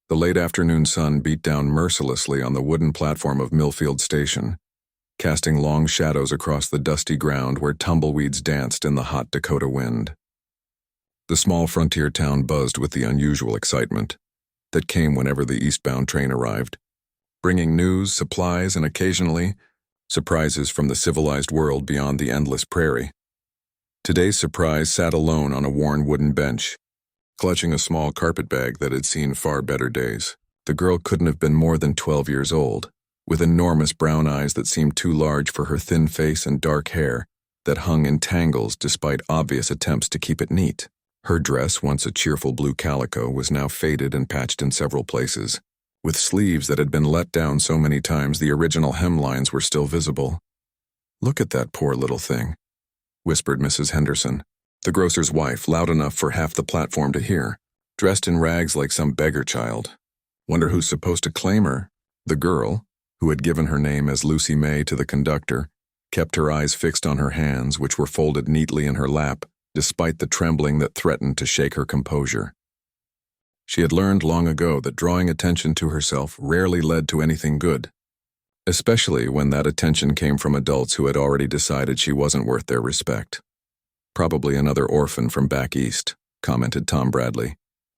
The late afternoon sun beat down mercilessly on the wooden platform of Millfield Station, casting long shadows across the dusty ground where tumbleweeds danced in the hot Dakota wind. The small frontier town buzzed with the unusual excitement that came whenever the eastbound train arrived, bringing news, supplies, and occasionally, surprises from the civilized world beyond the endless prairie. Today's surprise sat alone on a worn wooden bench, clutching a small carpet bag that had seen far better days. The girl couldn't have been more than 12 years old, with enormous brown eyes that seemed too large for her thin face and dark hair that hung in tangles despite obvious attempts to keep it neat. Her dress, once a cheerful blue calico, was now faded and patched in several places, with sleeves that had been let down so many times the original hemlines were still visible. "Look at that poor little thing," whispered Mrs. Henderson, the grocer's wife, loud enough for half the platform to hear, dressed in rags like some beggar child. "Wonder who's supposed to claim her?" The girl, who had given her name as Lucy May to the conductor, kept her eyes fixed on her hands, which were folded neatly in her lap, despite the trembling that threatened to shake her composure. She had learned long ago that drawing attention to herself rarely led to anything good, especially when that attention came from adults who had already decided she wasn't worth their respect. "Probably another orphan from back east," commented Tom Bradley,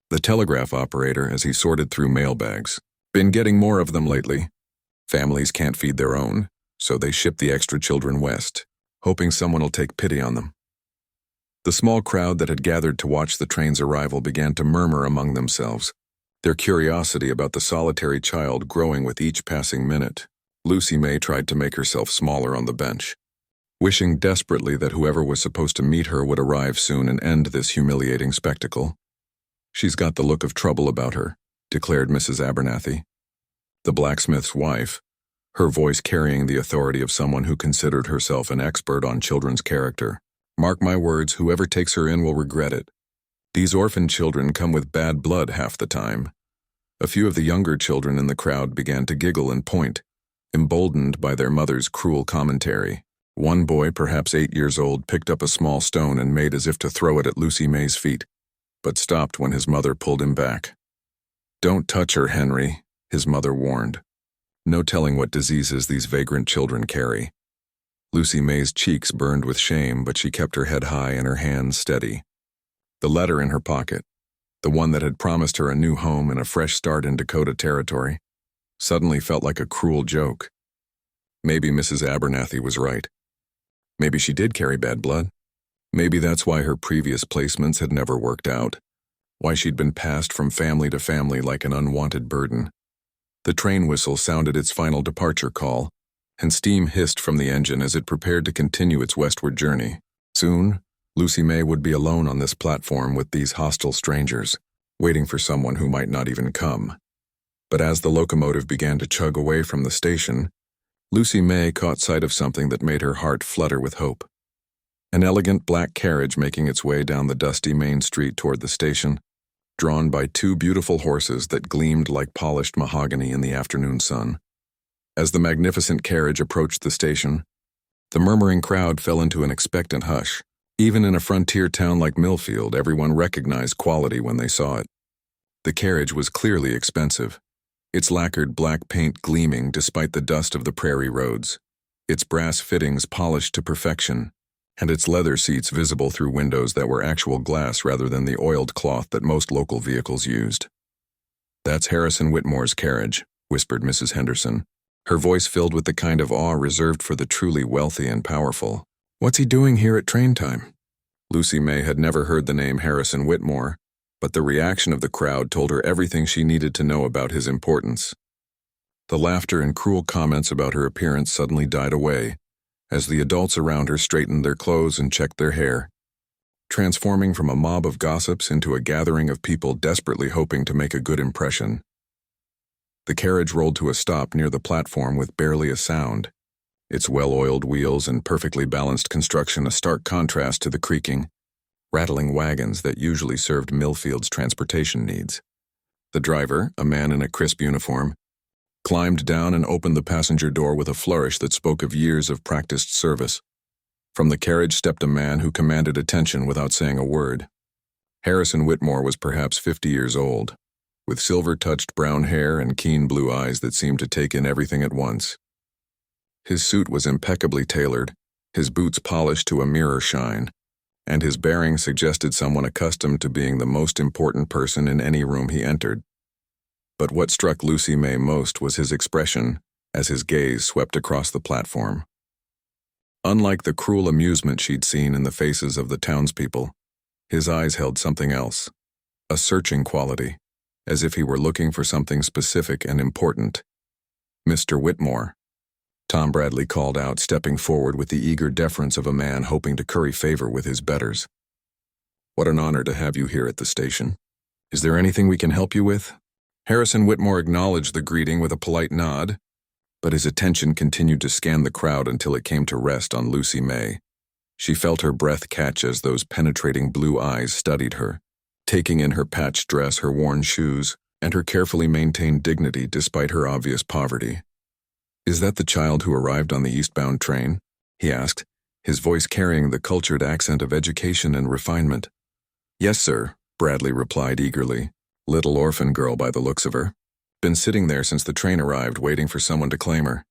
the telegraph operator, as he sorted through mailbags. "Been getting more of them lately. Families can't feed their own, so they ship the extra children west, hoping someone will take pity on them." The small crowd that had gathered to watch the train's arrival began to murmur among themselves, their curiosity about the solitary child growing with each passing minute. Lucy May tried to make herself smaller on the bench, wishing desperately that whoever was supposed to meet her would arrive soon and end this humiliating spectacle. "She's got the look of trouble about her," declared Mrs. Abernathy, the blacksmith's wife, her voice carrying the authority of someone who considered herself an expert on children's character. "Mark my words, whoever takes her in will regret it. These orphan children come with bad blood half the time." A few of the younger children in the crowd began to giggle and point, emboldened by their mother's cruel commentary. One boy, perhaps 8 years old, picked up a small stone and made as if to throw it at Lucy May's feet, but stopped when his mother pulled him back. "Don't touch her, Henry," his mother warned. No telling what diseases these vagrant children carry. Lucy May's cheeks burned with shame, but she kept her head high and her hands steady. The letter in her pocket, the one that had promised her a new home and a fresh start in Dakota territory, suddenly felt like a cruel joke. Maybe Mrs. Abernathy was right. Maybe she did carry bad blood. Maybe that's why her previous placements had never worked out, why she'd been passed from family to family like an unwanted burden. The train whistle sounded its final departure call, and steam hissed from the engine as it prepared to continue its westward journey. Soon, Lucy May would be alone on this platform with these hostile strangers, waiting for someone who might not even come. But as the locomotive began to chug away from the station, Lucy May caught sight of something that made her heart flutter with hope. An elegant black carriage making its way down the dusty main street toward the station, drawn by 2 beautiful horses that gleamed like polished mahogany in the afternoon sun. As the magnificent carriage approached the station, the murmuring crowd fell into an expectant hush. Even in a frontier town like Millfield, everyone recognized quality when they saw it. The carriage was clearly expensive, its lacquered black paint gleaming despite the dust of the prairie roads, its brass fittings polished to perfection, and its leather seats visible through windows that were actual glass rather than the oiled cloth that most local vehicles used. "That's Harrison Whitmore's carriage," whispered Mrs. Henderson, her voice filled with the kind of awe reserved for the truly wealthy and powerful. "What's he doing here at train time?" Lucy May had never heard the name Harrison Whitmore, but the reaction of the crowd told her everything she needed to know about his importance. The laughter and cruel comments about her appearance suddenly died away, as the adults around her straightened their clothes and checked their hair, transforming from a mob of gossips into a gathering of people desperately hoping to make a good impression. The carriage rolled to a stop near the platform with barely a sound, its well-oiled wheels and perfectly balanced construction a stark contrast to the creaking, rattling wagons that usually served Millfield's transportation needs. The driver, a man in a crisp uniform, climbed down and opened the passenger door with a flourish that spoke of years of practiced service. From the carriage stepped a man who commanded attention without saying a word. Harrison Whitmore was perhaps 50 years old, with silver-touched brown hair and keen blue eyes that seemed to take in everything at once. His suit was impeccably tailored, his boots polished to a mirror shine, and his bearing suggested someone accustomed to being the most important person in any room he entered. But what struck Lucy May most was his expression as his gaze swept across the platform. Unlike the cruel amusement she'd seen in the faces of the townspeople, his eyes held something else, a searching quality, as if he were looking for something specific and important. "Mr. Whitmore," Tom Bradley called out, stepping forward with the eager deference of a man hoping to curry favor with his betters. "What an honor to have you here at the station. Is there anything we can help you with?" Harrison Whitmore acknowledged the greeting with a polite nod, but his attention continued to scan the crowd until it came to rest on Lucy May. She felt her breath catch as those penetrating blue eyes studied her, taking in her patched dress, her worn shoes, and her carefully maintained dignity despite her obvious poverty. "Is that the child who arrived on the eastbound train?" he asked, his voice carrying the cultured accent of education and refinement. "Yes, sir," Bradley replied eagerly. "Little orphan girl by the looks of her. Been sitting there since the train arrived, waiting for someone to claim her."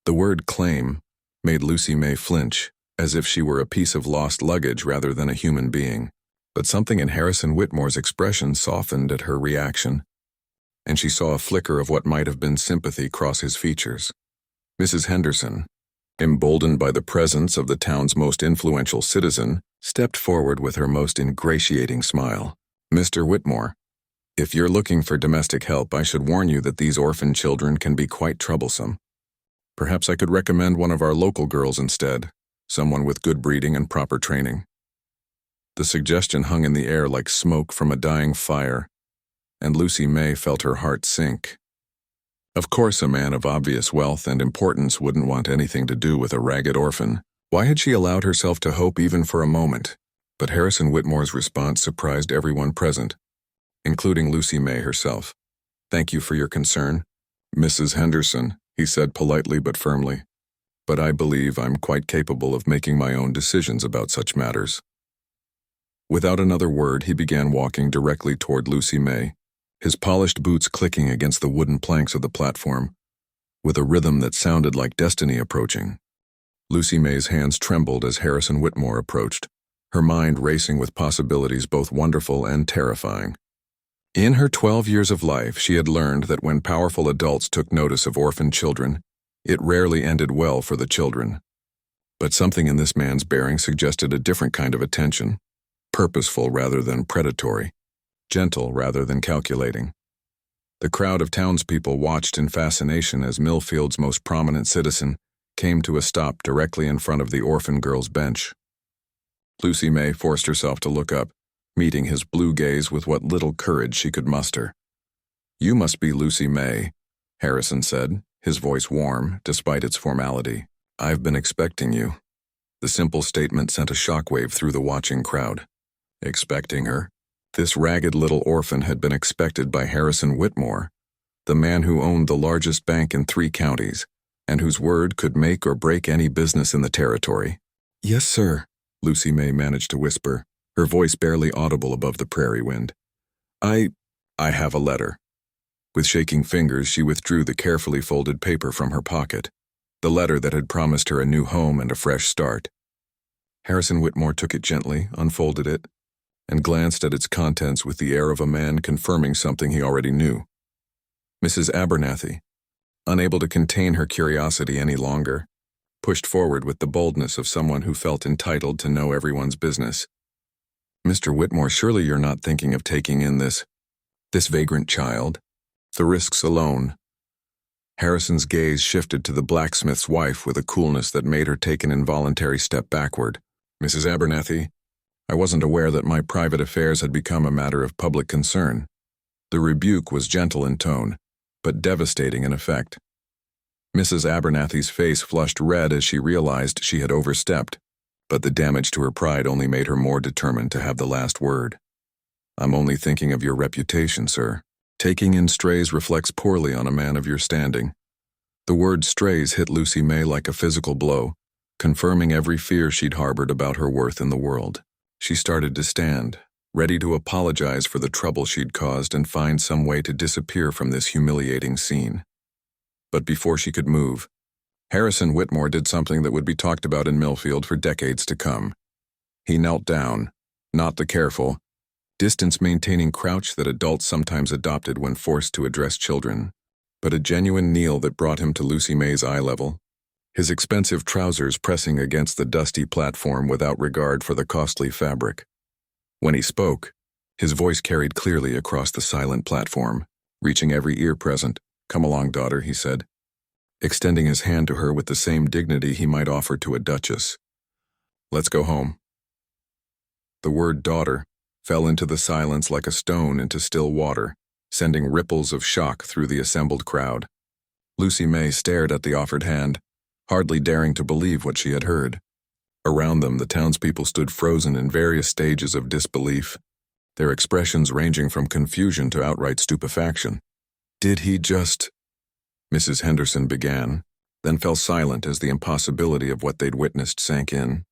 The word claim made Lucy May flinch, as if she were a piece of lost luggage rather than a human being. But something in Harrison Whitmore's expression softened at her reaction, and she saw a flicker of what might have been sympathy cross his features. Mrs. Henderson, emboldened by the presence of the town's most influential citizen, stepped forward with her most ingratiating smile. "Mr. Whitmore, if you're looking for domestic help, I should warn you that these orphan children can be quite troublesome. Perhaps I could recommend one of our local girls instead, someone with good breeding and proper training." The suggestion hung in the air like smoke from a dying fire, and Lucy May felt her heart sink. Of course, a man of obvious wealth and importance wouldn't want anything to do with a ragged orphan. Why had she allowed herself to hope even for a moment? But Harrison Whitmore's response surprised everyone present, including Lucy May herself. "Thank you for your concern, Mrs. Henderson," he said politely but firmly. "But I believe I'm quite capable of making my own decisions about such matters." Without another word, he began walking directly toward Lucy May, his polished boots clicking against the wooden planks of the platform, with a rhythm that sounded like destiny approaching. Lucy May's hands trembled as Harrison Whitmore approached, her mind racing with possibilities both wonderful and terrifying. In her 12 years of life, she had learned that when powerful adults took notice of orphan children, it rarely ended well for the children. But something in this man's bearing suggested a different kind of attention, purposeful rather than predatory, gentle rather than calculating. The crowd of townspeople watched in fascination as Millfield's most prominent citizen came to a stop directly in front of the orphan girl's bench. Lucy May forced herself to look up, meeting his blue gaze with what little courage she could muster. "You must be Lucy May," Harrison said, his voice warm despite its formality. "I've been expecting you." The simple statement sent a shockwave through the watching crowd. Expecting her? This ragged little orphan had been expected by Harrison Whitmore, the man who owned the largest bank in 3 counties, and whose word could make or break any business in the territory. "Yes, sir," Lucy May managed to whisper, her voice barely audible above the prairie wind. I have a letter." With shaking fingers, she withdrew the carefully folded paper from her pocket, the letter that had promised her a new home and a fresh start. Harrison Whitmore took it gently, unfolded it, and glanced at its contents with the air of a man confirming something he already knew. Mrs. Abernathy, unable to contain her curiosity any longer, pushed forward with the boldness of someone who felt entitled to know everyone's business. "Mr. Whitmore, surely you're not thinking of taking in this vagrant child? The risks alone." Harrison's gaze shifted to the blacksmith's wife with a coolness that made her take an involuntary step backward. "Mrs. Abernathy, I wasn't aware that my private affairs had become a matter of public concern." The rebuke was gentle in tone, but devastating in effect. Mrs. Abernathy's face flushed red as she realized she had overstepped, but the damage to her pride only made her more determined to have the last word. "I'm only thinking of your reputation, sir. Taking in strays reflects poorly on a man of your standing." The word strays hit Lucy May like a physical blow, confirming every fear she'd harbored about her worth in the world. She started to stand, ready to apologize for the trouble she'd caused and find some way to disappear from this humiliating scene. But before she could move, Harrison Whitmore did something that would be talked about in Millfield for decades to come. He knelt down, not the careful, distance-maintaining crouch that adults sometimes adopted when forced to address children, but a genuine kneel that brought him to Lucy May's eye level, his expensive trousers pressing against the dusty platform without regard for the costly fabric. When he spoke, his voice carried clearly across the silent platform, reaching every ear present. "Come along, daughter," he said, extending his hand to her with the same dignity he might offer to a duchess. "Let's go home." The word daughter fell into the silence like a stone into still water, sending ripples of shock through the assembled crowd. Lucy May stared at the offered hand, hardly daring to believe what she had heard. Around them, the townspeople stood frozen in various stages of disbelief, their expressions ranging from confusion to outright stupefaction. "Did he just—" Mrs. Henderson began, then fell silent as the impossibility of what they'd witnessed sank in.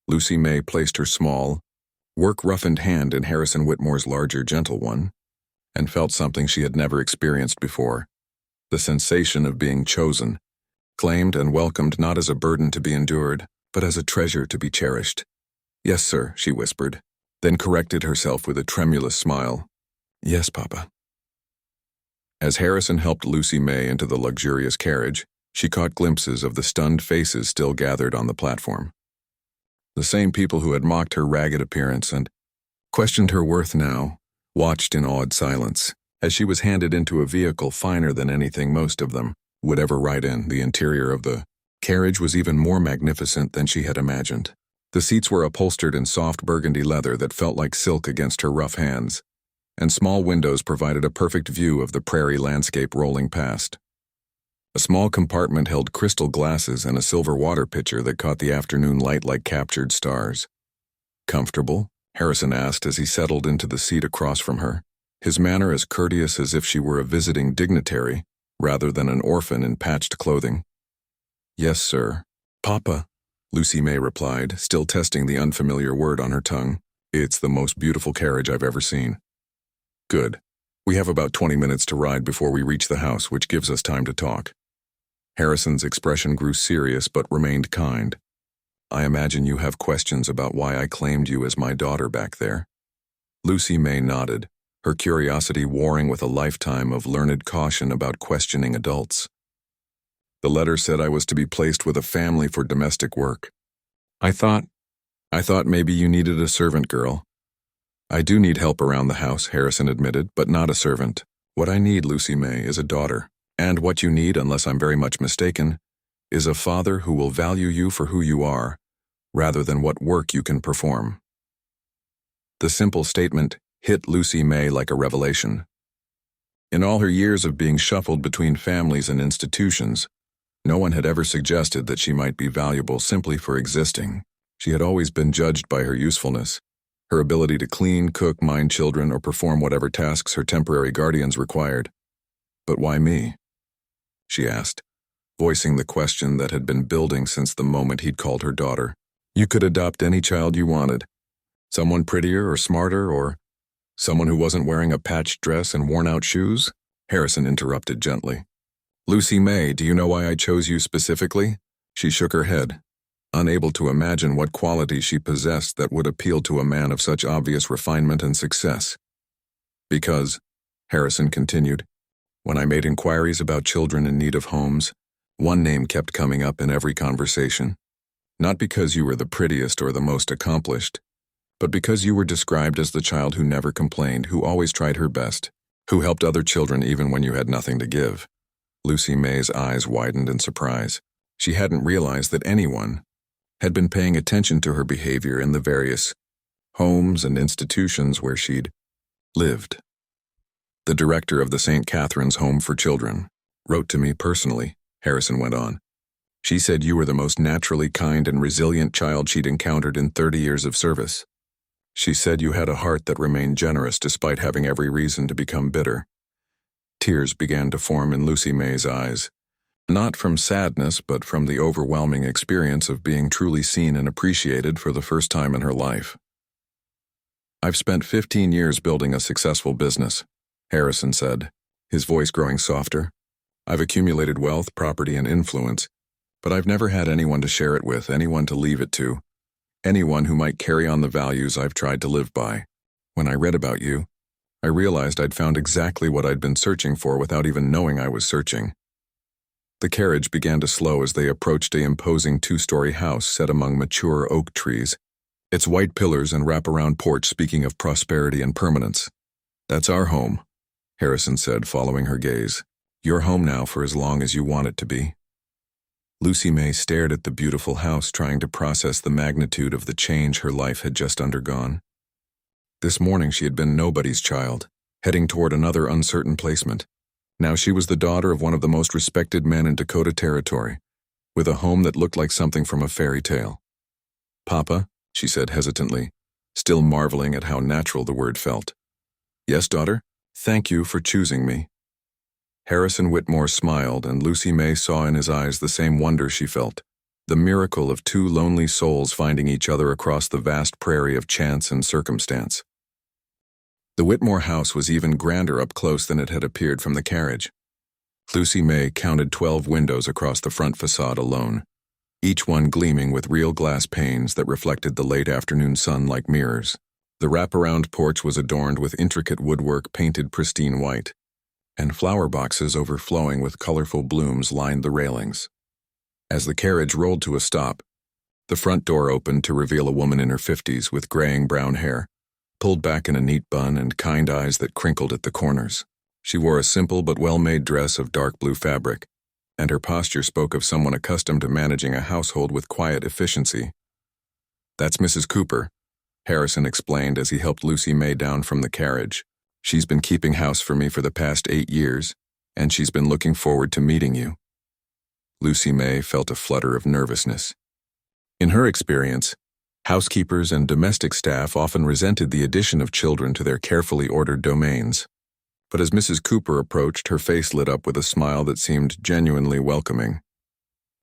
Lucy May placed her small, work-roughened hand in Harrison Whitmore's larger, gentle one, and felt something she had never experienced before, the sensation of being chosen, claimed and welcomed not as a burden to be endured, but as a treasure to be cherished. "Yes, sir," she whispered, then corrected herself with a tremulous smile. "Yes, Papa." As Harrison helped Lucy May into the luxurious carriage, she caught glimpses of the stunned faces still gathered on the platform. The same people who had mocked her ragged appearance and questioned her worth now watched in awed silence as she was handed into a vehicle finer than anything most of them would ever ride in. The interior of the carriage was even more magnificent than she had imagined. The seats were upholstered in soft burgundy leather that felt like silk against her rough hands, and small windows provided a perfect view of the prairie landscape rolling past. A small compartment held crystal glasses and a silver water pitcher that caught the afternoon light like captured stars. "Comfortable?" Harrison asked as he settled into the seat across from her, his manner as courteous as if she were a visiting dignitary rather than an orphan in patched clothing. "Yes, sir." "Papa," Lucy May replied, still testing the unfamiliar word on her tongue. "It's the most beautiful carriage I've ever seen." "Good. We have about 20 minutes to ride before we reach the house, which gives us time to talk." Harrison's expression grew serious but remained kind. "I imagine you have questions about why I claimed you as my daughter back there." Lucy May nodded, her curiosity warring with a lifetime of learned caution about questioning adults. "The letter said I was to be placed with a family for domestic work. I thought maybe you needed a servant girl." "I do need help around the house," Harrison admitted, "but not a servant. What I need, Lucy May, is a daughter. And what you need, unless I'm very much mistaken, is a father who will value you for who you are, rather than what work you can perform." The simple statement hit Lucy May like a revelation. In all her years of being shuffled between families and institutions, no one had ever suggested that she might be valuable simply for existing. She had always been judged by her usefulness, her ability to clean, cook, mind children, or perform whatever tasks her temporary guardians required. "But why me?" she asked, voicing the question that had been building since the moment he'd called her daughter. "You could adopt any child you wanted. Someone prettier or smarter, or someone who wasn't wearing a patched dress and worn-out shoes?" Harrison interrupted gently. "Lucy May, do you know why I chose you specifically?" She shook her head, unable to imagine what quality she possessed that would appeal to a man of such obvious refinement and success. "Because," Harrison continued, "when I made inquiries about children in need of homes, one name kept coming up in every conversation. Not because you were the prettiest or the most accomplished, but because you were described as the child who never complained, who always tried her best, who helped other children even when you had nothing to give." Lucy May's eyes widened in surprise. She hadn't realized that anyone had been paying attention to her behavior in the various homes and institutions where she'd lived. "The director of the St. Catherine's Home for Children wrote to me personally," Harrison went on. "She said you were the most naturally kind and resilient child she'd encountered in 30 years of service. She said you had a heart that remained generous despite having every reason to become bitter." Tears began to form in Lucy May's eyes, not from sadness but from the overwhelming experience of being truly seen and appreciated for the first time in her life. I've spent 15 years building a successful business, Harrison said, his voice growing softer. I've accumulated wealth, property, and influence, but I've never had anyone to share it with, anyone to leave it to, anyone who might carry on the values I've tried to live by. When I read about you, I realized I'd found exactly what I'd been searching for without even knowing I was searching. The carriage began to slow as they approached an imposing two-story house set among mature oak trees, its white pillars and wraparound porch speaking of prosperity and permanence. That's our home, Harrison said, following her gaze. Your home now for as long as you want it to be. Lucy May stared at the beautiful house, trying to process the magnitude of the change her life had just undergone. This morning she had been nobody's child, heading toward another uncertain placement. Now she was the daughter of one of the most respected men in Dakota Territory, with a home that looked like something from a fairy tale. Papa, she said hesitantly, still marveling at how natural the word felt. Yes, daughter, thank you for choosing me. Harrison Whitmore smiled, and Lucy May saw in his eyes the same wonder she felt, the miracle of two lonely souls finding each other across the vast prairie of chance and circumstance. The Whitmore house was even grander up close than it had appeared from the carriage. Lucy May counted 12 windows across the front facade alone, each one gleaming with real glass panes that reflected the late afternoon sun like mirrors. The wraparound porch was adorned with intricate woodwork painted pristine white, and flower boxes overflowing with colorful blooms lined the railings. As the carriage rolled to a stop, the front door opened to reveal a woman in her 50s with graying brown hair, pulled back in a neat bun and kind eyes that crinkled at the corners. She wore a simple but well-made dress of dark blue fabric, and her posture spoke of someone accustomed to managing a household with quiet efficiency. That's Mrs. Cooper, Harrison explained as he helped Lucy May down from the carriage. She's been keeping house for me for the past 8 years, and she's been looking forward to meeting you. Lucy May felt a flutter of nervousness. In her experience, housekeepers and domestic staff often resented the addition of children to their carefully ordered domains. But as Mrs. Cooper approached, her face lit up with a smile that seemed genuinely welcoming.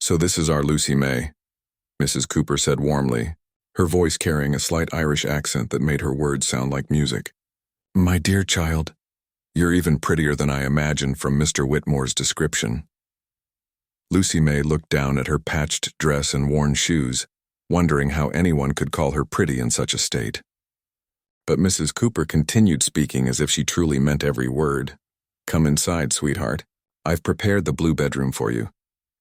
So this is our Lucy May, Mrs. Cooper said warmly, her voice carrying a slight Irish accent that made her words sound like music. My dear child, you're even prettier than I imagined from Mr. Whitmore's description. Lucy May looked down at her patched dress and worn shoes, wondering how anyone could call her pretty in such a state. But Mrs. Cooper continued speaking as if she truly meant every word. Come inside, sweetheart. I've prepared the blue bedroom for you.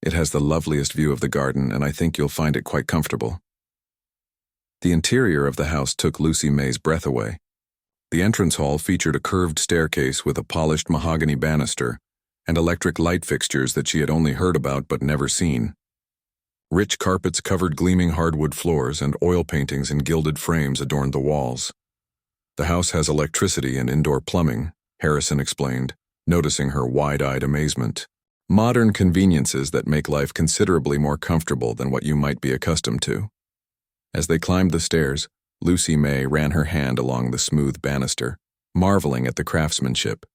It has the loveliest view of the garden, and I think you'll find it quite comfortable. The interior of the house took Lucy May's breath away. The entrance hall featured a curved staircase with a polished mahogany banister and electric light fixtures that she had only heard about but never seen. Rich carpets covered gleaming hardwood floors, and oil paintings in gilded frames adorned the walls. The house has electricity and indoor plumbing, Harrison explained, noticing her wide-eyed amazement. Modern conveniences that make life considerably more comfortable than what you might be accustomed to. As they climbed the stairs, Lucy May ran her hand along the smooth banister, marveling at the craftsmanship.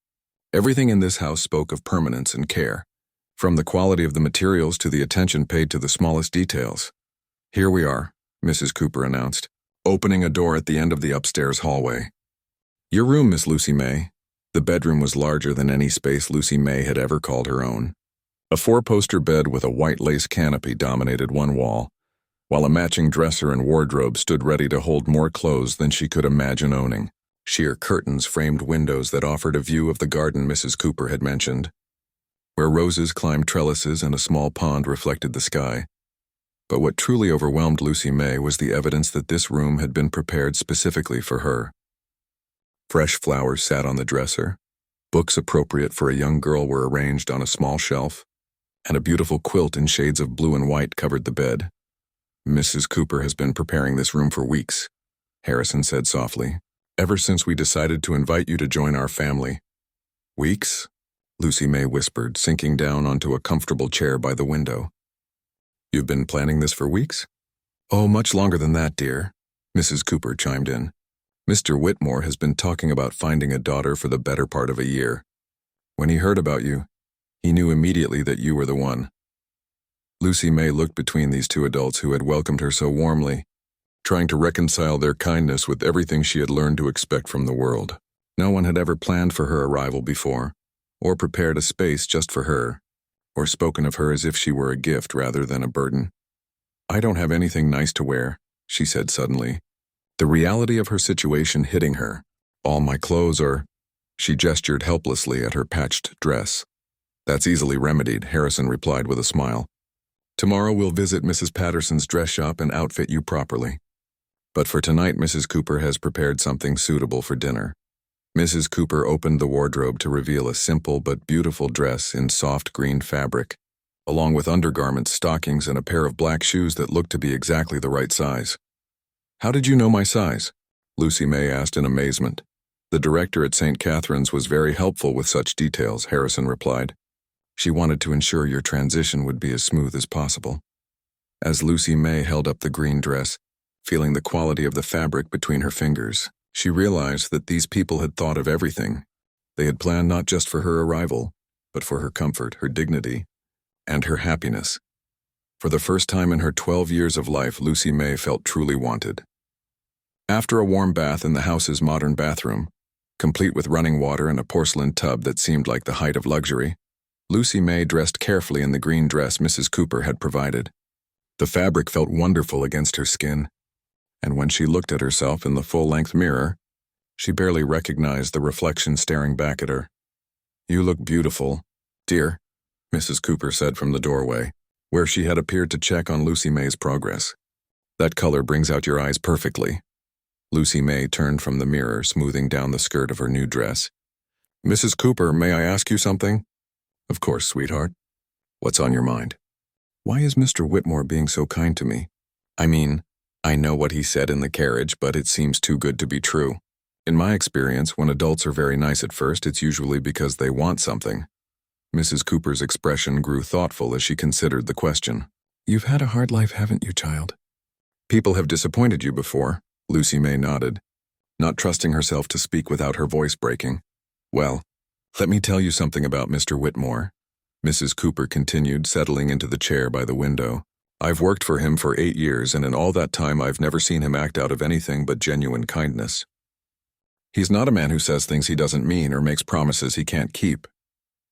Everything in this house spoke of permanence and care, from the quality of the materials to the attention paid to the smallest details. Here we are, Mrs. Cooper announced, opening a door at the end of the upstairs hallway. Your room, Miss Lucy May. The bedroom was larger than any space Lucy May had ever called her own. A 4-poster bed with a white lace canopy dominated one wall, while a matching dresser and wardrobe stood ready to hold more clothes than she could imagine owning. Sheer curtains framed windows that offered a view of the garden Mrs. Cooper had mentioned, where roses climbed trellises and a small pond reflected the sky. But what truly overwhelmed Lucy May was the evidence that this room had been prepared specifically for her. Fresh flowers sat on the dresser, books appropriate for a young girl were arranged on a small shelf, and a beautiful quilt in shades of blue and white covered the bed. Mrs. Cooper has been preparing this room for weeks, Harrison said softly, ever since we decided to invite you to join our family. Weeks? Lucy May whispered, sinking down onto a comfortable chair by the window. You've been planning this for weeks? Oh, much longer than that, dear, Mrs. Cooper chimed in. Mr. Whitmore has been talking about finding a daughter for the better part of a year. When he heard about you, he knew immediately that you were the one. Lucy May looked between these two adults who had welcomed her so warmly, trying to reconcile their kindness with everything she had learned to expect from the world. No one had ever planned for her arrival before, or prepared a space just for her, or spoken of her as if she were a gift rather than a burden. "I don't have anything nice to wear," she said suddenly, the reality of her situation hitting her. "All my clothes are—" She gestured helplessly at her patched dress. "That's easily remedied," Harrison replied with a smile. "Tomorrow we'll visit Mrs. Patterson's dress shop and outfit you properly. But for tonight, Mrs. Cooper has prepared something suitable for dinner." Mrs. Cooper opened the wardrobe to reveal a simple but beautiful dress in soft green fabric, along with undergarments, stockings, and a pair of black shoes that looked to be exactly the right size. "How did you know my size?" Lucy May asked in amazement. "The director at St. Catherine's was very helpful with such details," Harrison replied. "She wanted to ensure your transition would be as smooth as possible." As Lucy May held up the green dress, feeling the quality of the fabric between her fingers, she realized that these people had thought of everything. They had planned not just for her arrival, but for her comfort, her dignity, and her happiness. For the first time in her 12 years of life, Lucy May felt truly wanted. After a warm bath in the house's modern bathroom, complete with running water and a porcelain tub that seemed like the height of luxury, Lucy May dressed carefully in the green dress Mrs. Cooper had provided. The fabric felt wonderful against her skin, and when she looked at herself in the full-length mirror, she barely recognized the reflection staring back at her. "You look beautiful, dear," Mrs. Cooper said from the doorway, where she had appeared to check on Lucy May's progress. "That color brings out your eyes perfectly." Lucy May turned from the mirror, smoothing down the skirt of her new dress. "Mrs. Cooper, may I ask you something?" "Of course, sweetheart. What's on your mind?" "Why is Mr. Whitmore being so kind to me? I mean, I know what he said in the carriage, but it seems too good to be true. In my experience, when adults are very nice at first, it's usually because they want something." Mrs. Cooper's expression grew thoughtful as she considered the question. "You've had a hard life, haven't you, child?" "People have disappointed you before," Lucy May nodded, not trusting herself to speak without her voice breaking. "Well, let me tell you something about Mr. Whitmore," Mrs. Cooper continued, settling into the chair by the window. "I've worked for him for 8 years, and in all that time I've never seen him act out of anything but genuine kindness. He's not a man who says things he doesn't mean or makes promises he can't keep."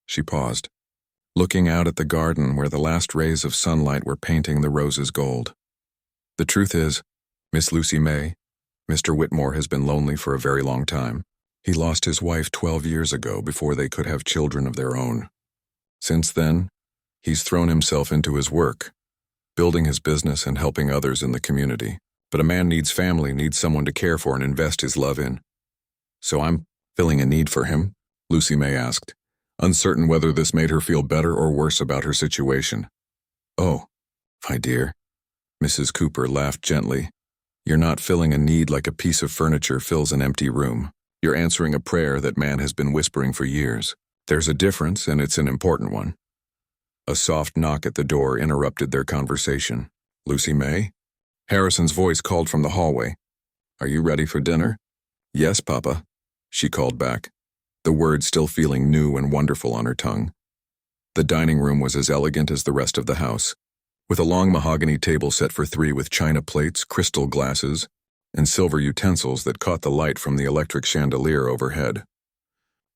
She paused, looking out at the garden where the last rays of sunlight were painting the roses gold. "The truth is, Miss Lucy May, Mr. Whitmore has been lonely for a very long time. He lost his wife 12 years ago before they could have children of their own. Since then, he's thrown himself into his work, building his business and helping others in the community. But a man needs family, needs someone to care for and invest his love in. So I'm filling a need for him," Lucy May asked, uncertain whether this made her feel better or worse about her situation. "Oh, my dear," Mrs. Cooper laughed gently. "You're not filling a need like a piece of furniture fills an empty room. You're answering a prayer that man has been whispering for years. There's a difference, and it's an important one." A soft knock at the door interrupted their conversation. "Lucy May?" Harrison's voice called from the hallway. "Are you ready for dinner?" "Yes, Papa," she called back, the words still feeling new and wonderful on her tongue. The dining room was as elegant as the rest of the house, with a long mahogany table set for 3 with china plates, crystal glasses, and silver utensils that caught the light from the electric chandelier overhead.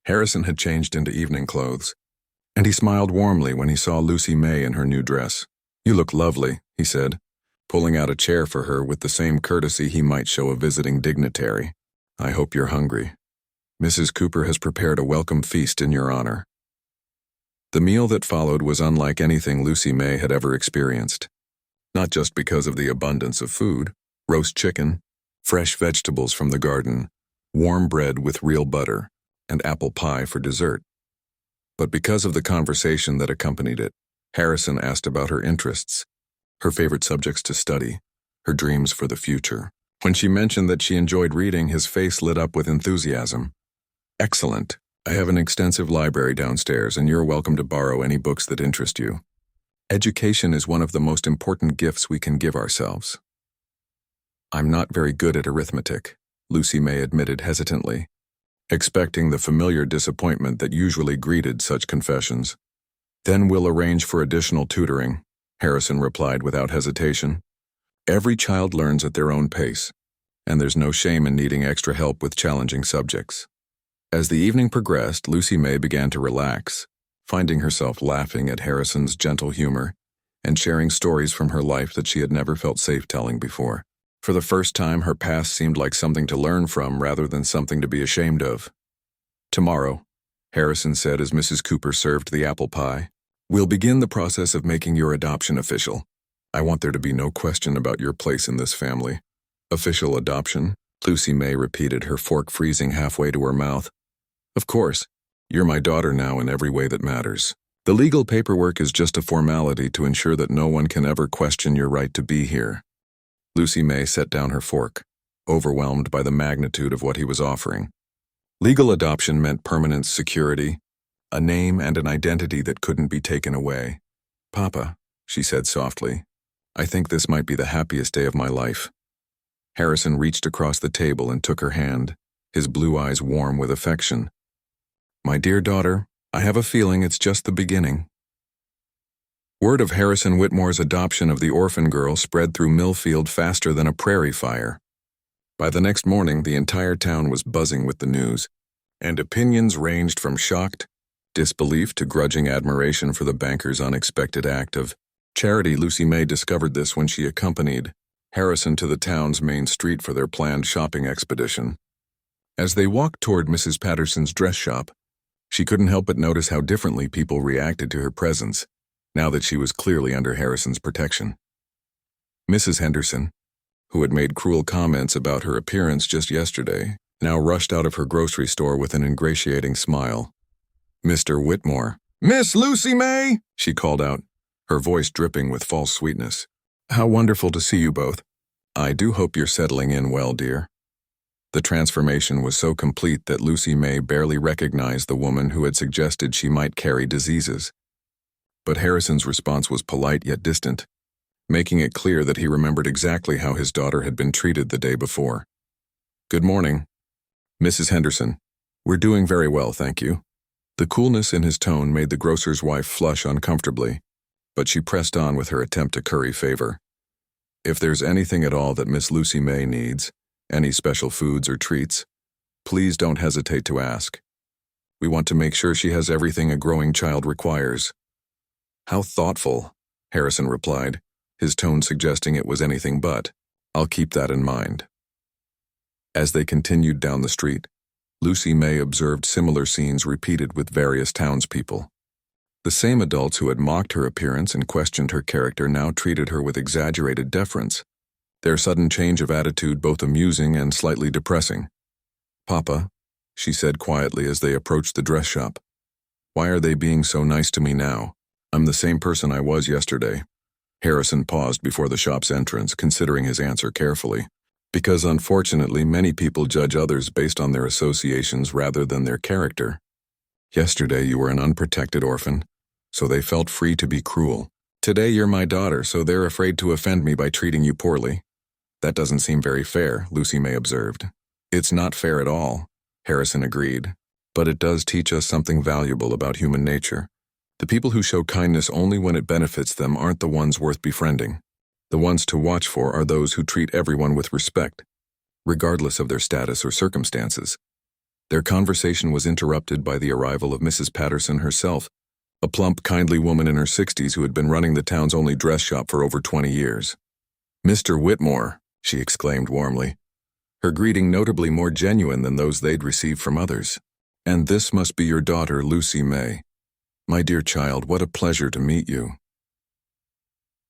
Harrison had changed into evening clothes, and he smiled warmly when he saw Lucy May in her new dress. "You look lovely," he said, pulling out a chair for her with the same courtesy he might show a visiting dignitary. "I hope you're hungry. Mrs. Cooper has prepared a welcome feast in your honor." The meal that followed was unlike anything Lucy May had ever experienced, not just because of the abundance of food: roast chicken, fresh vegetables from the garden, warm bread with real butter, and apple pie for dessert, but because of the conversation that accompanied it. Harrison asked about her interests, her favorite subjects to study, her dreams for the future. When she mentioned that she enjoyed reading, his face lit up with enthusiasm. "Excellent. I have an extensive library downstairs, and you're welcome to borrow any books that interest you. Education is one of the most important gifts we can give ourselves." "I'm not very good at arithmetic," Lucy May admitted hesitantly, expecting the familiar disappointment that usually greeted such confessions. "Then we'll arrange for additional tutoring," Harrison replied without hesitation. Every child learns at their own pace, and there's no shame in needing extra help with challenging subjects. As the evening progressed, Lucy May began to relax, finding herself laughing at Harrison's gentle humor and sharing stories from her life that she had never felt safe telling before. For the first time, her past seemed like something to learn from rather than something to be ashamed of. "Tomorrow," Harrison said as Mrs. Cooper served the apple pie, "we'll begin the process of making your adoption official. I want there to be no question about your place in this family." "Official adoption?" Lucy May repeated, her fork freezing halfway to her mouth. "Of course. You're my daughter now in every way that matters. The legal paperwork is just a formality to ensure that no one can ever question your right to be here." Lucy May set down her fork, overwhelmed by the magnitude of what he was offering. Legal adoption meant permanent security, a name and an identity that couldn't be taken away. "Papa," she said softly, "I think this might be the happiest day of my life." Harrison reached across the table and took her hand, his blue eyes warm with affection. "My dear daughter, I have a feeling it's just the beginning." Word of Harrison Whitmore's adoption of the orphan girl spread through Millfield faster than a prairie fire. By the next morning, the entire town was buzzing with the news, and opinions ranged from shocked disbelief to grudging admiration for the banker's unexpected act of charity. Lucy May discovered this when she accompanied Harrison to the town's main street for their planned shopping expedition. As they walked toward Mrs. Patterson's dress shop, she couldn't help but notice how differently people reacted to her presence, now that she was clearly under Harrison's protection. Mrs. Henderson, who had made cruel comments about her appearance just yesterday, now rushed out of her grocery store with an ingratiating smile. "Mr. Whitmore." "Miss Lucy May!" she called out, her voice dripping with false sweetness. "How wonderful to see you both. I do hope you're settling in well, dear." The transformation was so complete that Lucy May barely recognized the woman who had suggested she might carry diseases. But Harrison's response was polite yet distant, making it clear that he remembered exactly how his daughter had been treated the day before. "Good morning, Mrs. Henderson. We're doing very well, thank you." The coolness in his tone made the grocer's wife flush uncomfortably, but she pressed on with her attempt to curry favor. "If there's anything at all that Miss Lucy May needs, any special foods or treats, please don't hesitate to ask. We want to make sure she has everything a growing child requires." "How thoughtful," Harrison replied, his tone suggesting it was anything but. "I'll keep that in mind." As they continued down the street, Lucy May observed similar scenes repeated with various townspeople. The same adults who had mocked her appearance and questioned her character now treated her with exaggerated deference, their sudden change of attitude both amusing and slightly depressing. "Papa," she said quietly as they approached the dress shop, "why are they being so nice to me now? I'm the same person I was yesterday." Harrison paused before the shop's entrance, considering his answer carefully. "Because unfortunately many people judge others based on their associations rather than their character. Yesterday you were an unprotected orphan, so they felt free to be cruel. Today you're my daughter, so they're afraid to offend me by treating you poorly. That doesn't seem very fair," Lucy May observed. "It's not fair at all," Harrison agreed, "but it does teach us something valuable about human nature. The people who show kindness only when it benefits them aren't the ones worth befriending. The ones to watch for are those who treat everyone with respect, regardless of their status or circumstances." Their conversation was interrupted by the arrival of Mrs. Patterson herself, a plump, kindly woman in her 60s who had been running the town's only dress shop for over 20 years. "Mr. Whitmore," she exclaimed warmly, her greeting notably more genuine than those they'd received from others. "And this must be your daughter, Lucy May. My dear child, what a pleasure to meet you."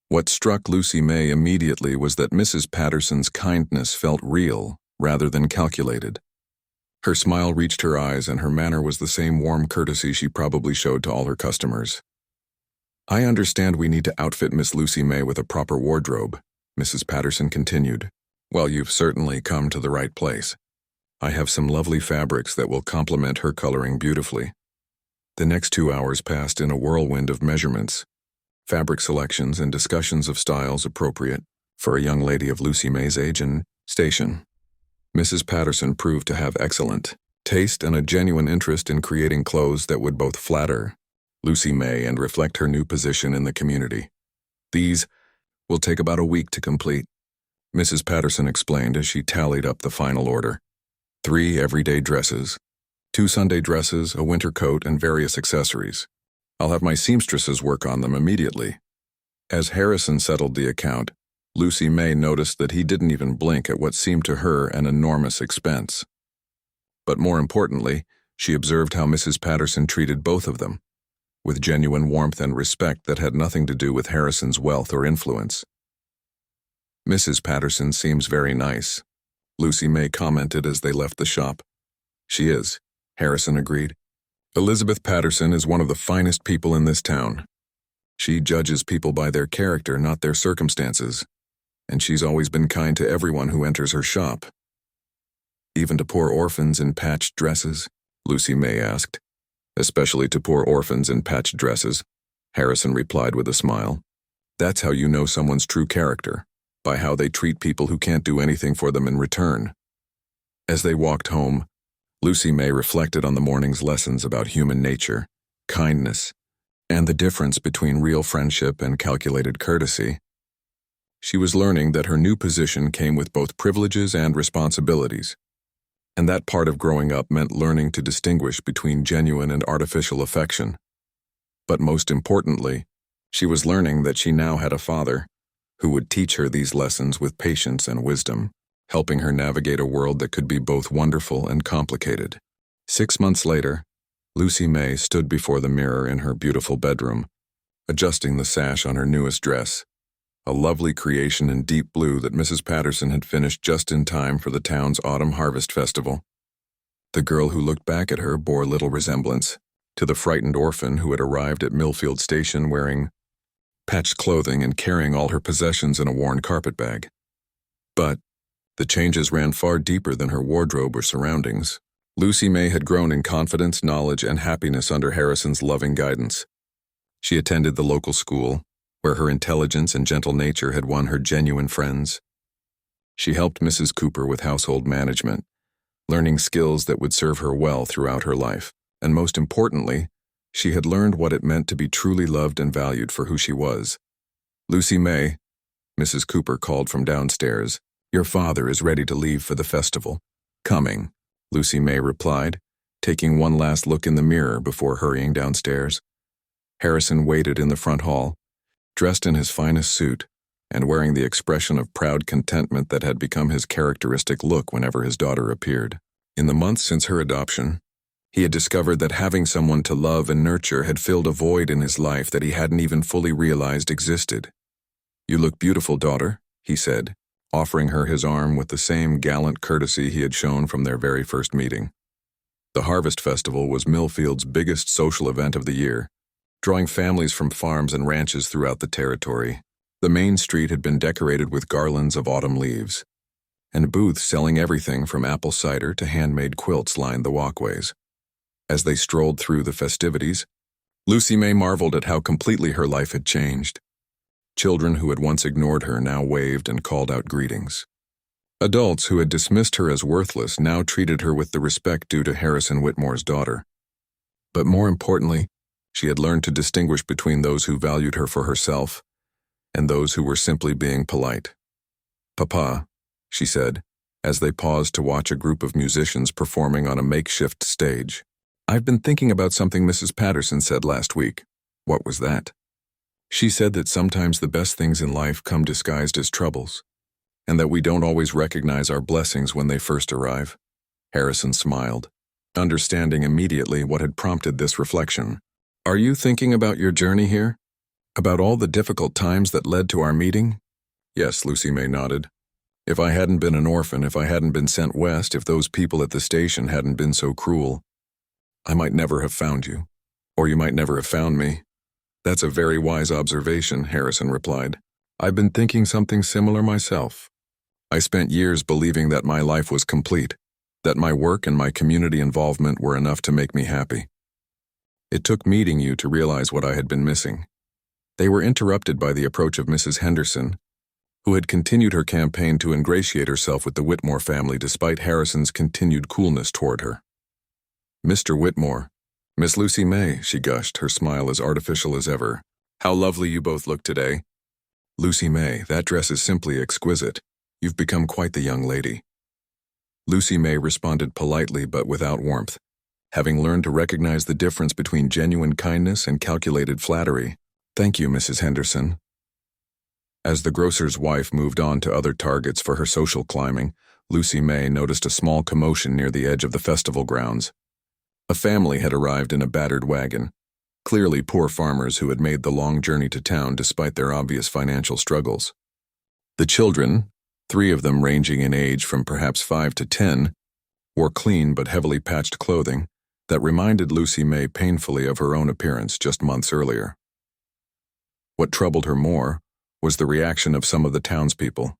What struck Lucy May immediately was that Mrs. Patterson's kindness felt real rather than calculated. Her smile reached her eyes, and her manner was the same warm courtesy she probably showed to all her customers. "I understand we need to outfit Miss Lucy May with a proper wardrobe," Mrs. Patterson continued. "Well, you've certainly come to the right place. I have some lovely fabrics that will complement her coloring beautifully." The next 2 hours passed in a whirlwind of measurements, fabric selections, and discussions of styles appropriate for a young lady of Lucy May's age and station. Mrs. Patterson proved to have excellent taste and a genuine interest in creating clothes that would both flatter Lucy May and reflect her new position in the community. "These will take about a week to complete," Mrs. Patterson explained as she tallied up the final order. 3 everyday dresses, 2 Sunday dresses, a winter coat, and various accessories. I'll have my seamstresses work on them immediately. As Harrison settled the account, Lucy May noticed that he didn't even blink at what seemed to her an enormous expense. But more importantly, she observed how Mrs. Patterson treated both of them, with genuine warmth and respect that had nothing to do with Harrison's wealth or influence. Mrs. Patterson seems very nice, Lucy May commented as they left the shop. She is, Harrison agreed. Elizabeth Patterson is one of the finest people in this town. She judges people by their character, not their circumstances, and she's always been kind to everyone who enters her shop. Even to poor orphans in patched dresses? Lucy May asked. Especially to poor orphans in patched dresses, Harrison replied with a smile. That's how you know someone's true character, by how they treat people who can't do anything for them in return. As they walked home, Lucy May reflected on the morning's lessons about human nature, kindness, and the difference between real friendship and calculated courtesy. She was learning that her new position came with both privileges and responsibilities, and that part of growing up meant learning to distinguish between genuine and artificial affection. But most importantly, she was learning that she now had a father who would teach her these lessons with patience and wisdom, helping her navigate a world that could be both wonderful and complicated. 6 months later, Lucy May stood before the mirror in her beautiful bedroom, adjusting the sash on her newest dress, a lovely creation in deep blue that Mrs. Patterson had finished just in time for the town's autumn harvest festival. The girl who looked back at her bore little resemblance to the frightened orphan who had arrived at Millfield Station wearing patched clothing and carrying all her possessions in a worn carpet bag. But the changes ran far deeper than her wardrobe or surroundings. Lucy May had grown in confidence, knowledge, and happiness under Harrison's loving guidance. She attended the local school, where her intelligence and gentle nature had won her genuine friends. She helped Mrs. Cooper with household management, learning skills that would serve her well throughout her life. And most importantly, she had learned what it meant to be truly loved and valued for who she was. Lucy May, Mrs. Cooper called from downstairs. Your father is ready to leave for the festival. Coming, Lucy May replied, taking one last look in the mirror before hurrying downstairs. Harrison waited in the front hall, dressed in his finest suit and wearing the expression of proud contentment that had become his characteristic look whenever his daughter appeared. In the months since her adoption, he had discovered that having someone to love and nurture had filled a void in his life that he hadn't even fully realized existed. You look beautiful, daughter, he said, offering her his arm with the same gallant courtesy he had shown from their very first meeting. The Harvest Festival was Millfield's biggest social event of the year, drawing families from farms and ranches throughout the territory. The main street had been decorated with garlands of autumn leaves, and booths selling everything from apple cider to handmade quilts lined the walkways. As they strolled through the festivities, Lucy May marveled at how completely her life had changed. Children who had once ignored her now waved and called out greetings. Adults who had dismissed her as worthless now treated her with the respect due to Harrison Whitmore's daughter. But more importantly, she had learned to distinguish between those who valued her for herself and those who were simply being polite. Papa, she said, as they paused to watch a group of musicians performing on a makeshift stage. I've been thinking about something Mrs. Patterson said last week. What was that? She said that sometimes the best things in life come disguised as troubles, and that we don't always recognize our blessings when they first arrive. Harrison smiled, understanding immediately what had prompted this reflection. Are you thinking about your journey here? About all the difficult times that led to our meeting? Yes, Lucy May nodded. If I hadn't been an orphan, if I hadn't been sent west, if those people at the station hadn't been so cruel, I might never have found you, or you might never have found me. That's a very wise observation, Harrison replied. I've been thinking something similar myself. I spent years believing that my life was complete, that my work and my community involvement were enough to make me happy. It took meeting you to realize what I had been missing. They were interrupted by the approach of Mrs. Henderson, who had continued her campaign to ingratiate herself with the Whitmore family despite Harrison's continued coolness toward her. Mr. Whitmore, Miss Lucy May, she gushed, her smile as artificial as ever. How lovely you both look today. Lucy May, that dress is simply exquisite. You've become quite the young lady." Lucy May responded politely but without warmth, having learned to recognize the difference between genuine kindness and calculated flattery. "Thank you, Mrs. Henderson." As the grocer's wife moved on to other targets for her social climbing, Lucy May noticed a small commotion near the edge of the festival grounds. A family had arrived in a battered wagon, clearly poor farmers who had made the long journey to town despite their obvious financial struggles. The children, 3 of them ranging in age from perhaps 5 to 10, wore clean but heavily patched clothing that reminded Lucy May painfully of her own appearance just months earlier. What troubled her more was the reaction of some of the townspeople.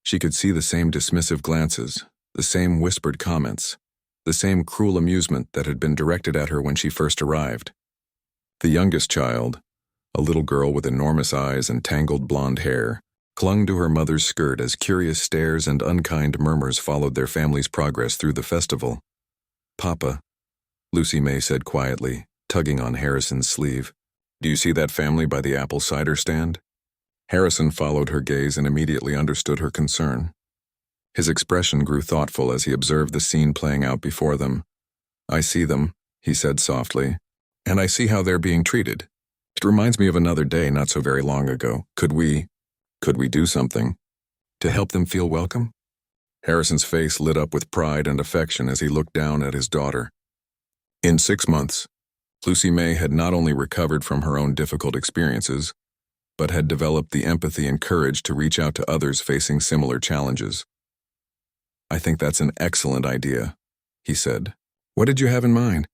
She could see the same dismissive glances, the same whispered comments, the same cruel amusement that had been directed at her when she first arrived. The youngest child, a little girl with enormous eyes and tangled blonde hair, clung to her mother's skirt as curious stares and unkind murmurs followed their family's progress through the festival. "Papa," Lucy May said quietly, tugging on Harrison's sleeve, "do you see that family by the apple cider stand?" Harrison followed her gaze and immediately understood her concern. His expression grew thoughtful as he observed the scene playing out before them. "I see them," he said softly, "and I see how they're being treated. It reminds me of another day not so very long ago. Could we do something to help them feel welcome?" Harrison's face lit up with pride and affection as he looked down at his daughter. In 6 months, Lucy May had not only recovered from her own difficult experiences, but had developed the empathy and courage to reach out to others facing similar challenges. "I think that's an excellent idea," he said. "What did you have in mind?"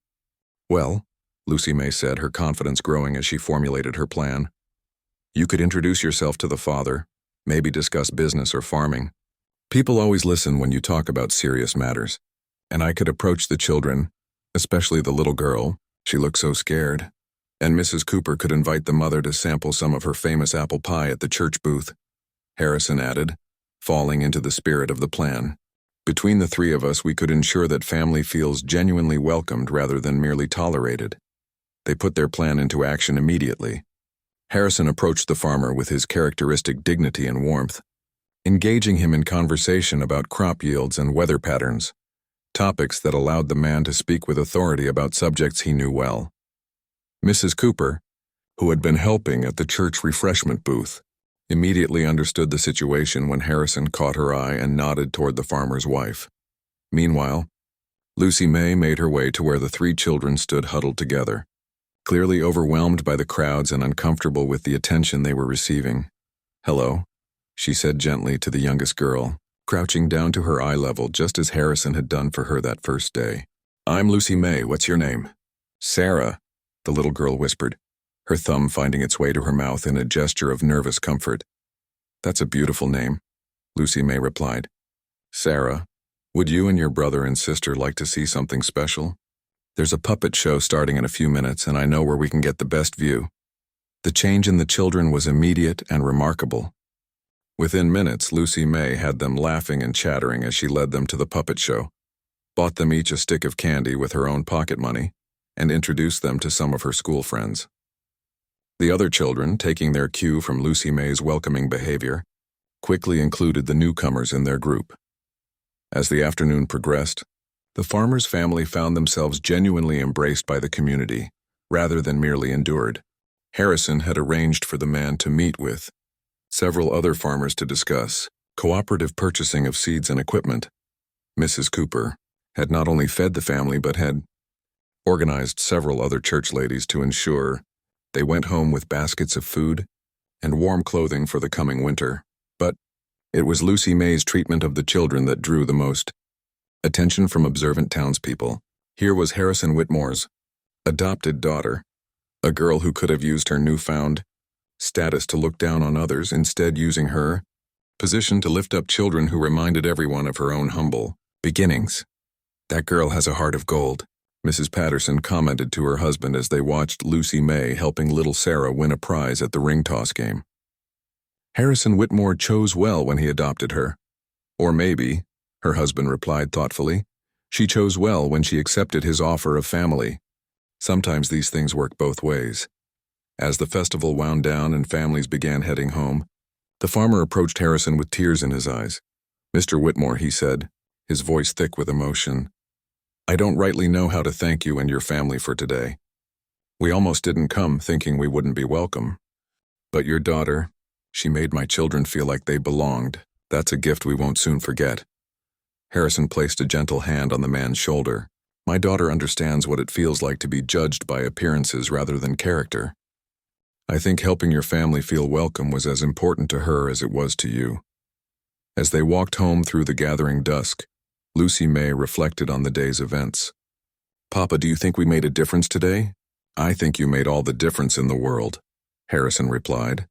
"Well," Lucy May said, her confidence growing as she formulated her plan, "you could introduce yourself to the father, maybe discuss business or farming. People always listen when you talk about serious matters. And I could approach the children, especially the little girl, she looked so scared. And Mrs. Cooper could invite the mother to sample some of her famous apple pie at the church booth," Harrison added, falling into the spirit of the plan. "Between the 3 of us, we could ensure that family feels genuinely welcomed rather than merely tolerated." They put their plan into action immediately. Harrison approached the farmer with his characteristic dignity and warmth, engaging him in conversation about crop yields and weather patterns, topics that allowed the man to speak with authority about subjects he knew well. Mrs. Cooper, who had been helping at the church refreshment booth, immediately understood the situation when Harrison caught her eye and nodded toward the farmer's wife. Meanwhile, Lucy May made her way to where the 3 children stood huddled together, clearly overwhelmed by the crowds and uncomfortable with the attention they were receiving. "Hello," she said gently to the youngest girl, crouching down to her eye level just as Harrison had done for her that first day. "I'm Lucy May. What's your name?" "Sarah," the little girl whispered, her thumb finding its way to her mouth in a gesture of nervous comfort. "That's a beautiful name," Lucy May replied. "Sarah, would you and your brother and sister like to see something special? There's a puppet show starting in a few minutes, and I know where we can get the best view." The change in the children was immediate and remarkable. Within minutes, Lucy May had them laughing and chattering as she led them to the puppet show, bought them each a stick of candy with her own pocket money, and introduced them to some of her school friends. The other children, taking their cue from Lucy May's welcoming behavior, quickly included the newcomers in their group. As the afternoon progressed, the farmer's family found themselves genuinely embraced by the community, rather than merely endured. Harrison had arranged for the man to meet with several other farmers to discuss cooperative purchasing of seeds and equipment. Mrs. Cooper had not only fed the family but had organized several other church ladies to ensure they went home with baskets of food and warm clothing for the coming winter. But it was Lucy May's treatment of the children that drew the most attention from observant townspeople. Here was Harrison Whitmore's adopted daughter, a girl who could have used her newfound status to look down on others, instead using her position to lift up children who reminded everyone of her own humble beginnings. "That girl has a heart of gold," Mrs. Patterson commented to her husband as they watched Lucy May helping little Sarah win a prize at the ring toss game. "Harrison Whitmore chose well when he adopted her. Or maybe," her husband replied thoughtfully, "she chose well when she accepted his offer of family. Sometimes these things work both ways." As the festival wound down and families began heading home, The farmer approached Harrison with tears in his eyes. "Mr. Whitmore," he said, his voice thick with emotion, "I don't rightly know how to thank you and your family for today. We almost didn't come thinking we wouldn't be welcome. But your daughter, she made my children feel like they belonged. That's a gift we won't soon forget." Harrison placed a gentle hand on the man's shoulder. "My daughter understands what it feels like to be judged by appearances rather than character. I think helping your family feel welcome was as important to her as it was to you." As they walked home through the gathering dusk, Lucy May reflected on the day's events. "Papa, do you think we made a difference today?" "I think you made all the difference in the world," Harrison replied.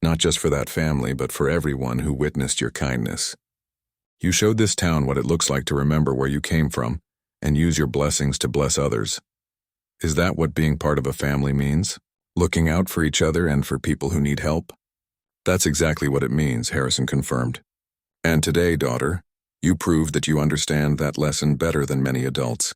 "Not just for that family, but for everyone who witnessed your kindness. You showed this town what it looks like to remember where you came from and use your blessings to bless others. Is that what being part of a family means? Looking out for each other and for people who need help?" "That's exactly what it means," Harrison confirmed. "And today, daughter, you proved that you understand that lesson better than many adults.